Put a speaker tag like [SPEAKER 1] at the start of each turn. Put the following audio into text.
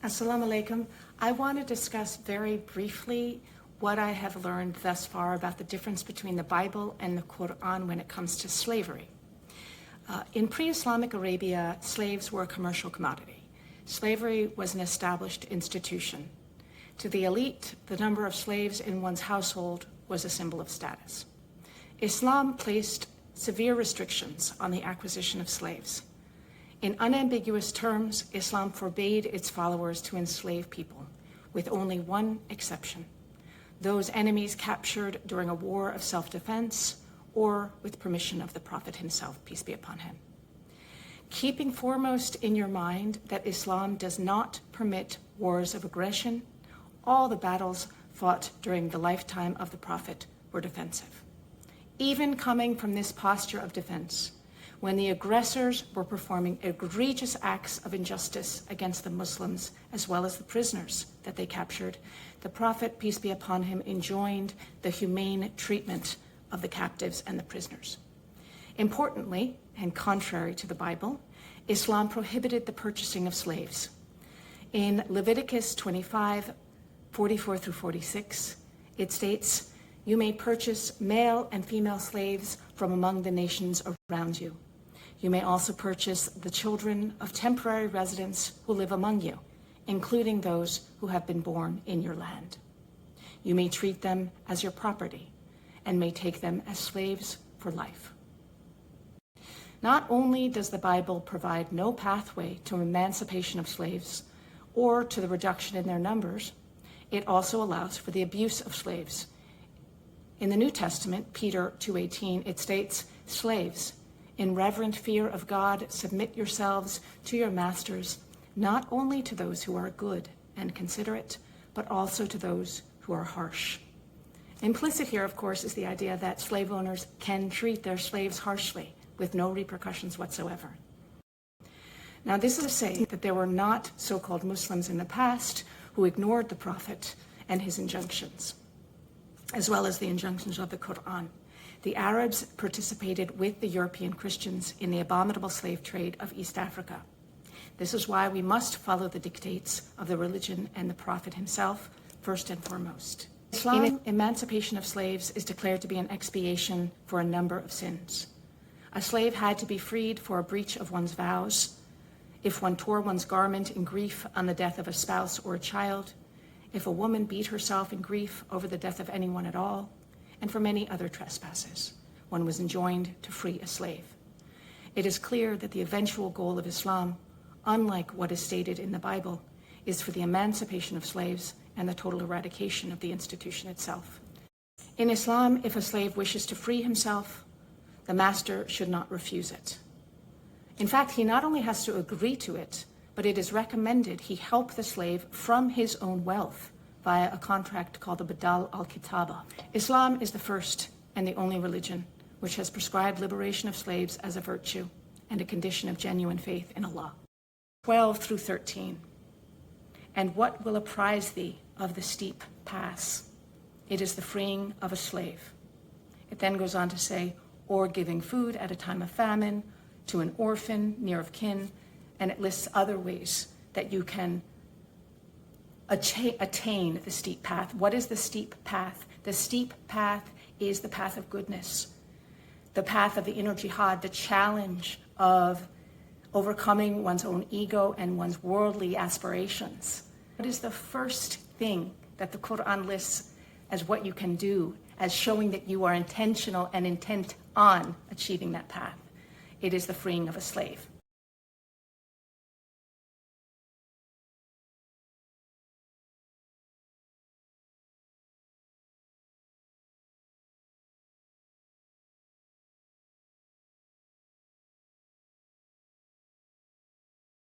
[SPEAKER 1] Assalamu alaikum. I want to discuss very briefly what I have learned thus far about the difference between the Bible and the Quran when it comes to slavery. In pre-Islamic Arabia, slaves were a commercial commodity. Slavery was an established institution. To the elite, the number of slaves in one's household was a symbol of status. Islam placed severe restrictions on the acquisition of slaves. In unambiguous terms, Islam forbade its followers to enslave people, with only one exception: those enemies captured during a war of self-defense or with permission of the Prophet himself, peace be upon him. Keeping foremost in your mind that Islam does not permit wars of aggression, all the battles fought during the lifetime of the Prophet were defensive. Even coming from this posture of defense, when the aggressors were performing egregious acts of injustice against the Muslims as well as the prisoners that they captured, the Prophet, peace be upon him, enjoined the humane treatment of the captives and the prisoners. Importantly, and contrary to the Bible, Islam prohibited the purchasing of slaves. In Leviticus 25:44 through 46, it states, "You may purchase male and female slaves from among the nations around you. You may also purchase the children of temporary residents who live among you, including those who have been born in your land. You may treat them as your property and may take them as slaves for life." Not only does the Bible provide no pathway to emancipation of slaves or to the reduction in their numbers, it also allows for the abuse of slaves. In the New Testament, Peter 2:18, it states, "Slaves, in reverent fear of God, submit yourselves to your masters, not only to those who are good and considerate, but also to those who are harsh." Implicit here, of course, is the idea that slave owners can treat their slaves harshly with no repercussions whatsoever. Now, this is to say that there were not so-called Muslims in the past who ignored the Prophet and his injunctions, as well as the injunctions of the Quran. The Arabs participated with the European Christians in the abominable slave trade of East Africa. This is why we must follow the dictates of the religion and the Prophet himself, first and foremost. Islam, emancipation of slaves is declared to be an expiation for a number of sins. A slave had to be freed for a breach of one's vows, if one tore one's garment in grief on the death of a spouse or a child, if a woman beat herself in grief over the death of anyone at all, and for many other trespasses, one was enjoined to free a slave. It is clear that the eventual goal of Islam, unlike what is stated in the Bible, is for the emancipation of slaves and the total eradication of the institution itself. In Islam, if a slave wishes to free himself, the master should not refuse it. In fact, he not only has to agree to it, but it is recommended he help the slave from his own wealth via a contract called the Badal al-Kitaba. Islam is the first and the only religion which has prescribed liberation of slaves as a virtue and a condition of genuine faith in Allah. 12 through 13. "And what will apprise thee of the steep paths? It is the freeing of a slave." It then goes on to say, "or giving food at a time of famine to an orphan near of kin," and it lists other ways that you can attain the steep path. What is the steep path? The steep path is the path of goodness, the path of the inner jihad, the challenge of overcoming one's own ego and one's worldly aspirations. What is the first thing that the Quran lists as what you can do, as showing that you are intentional and intent on achieving that path? It is the freeing of a slave.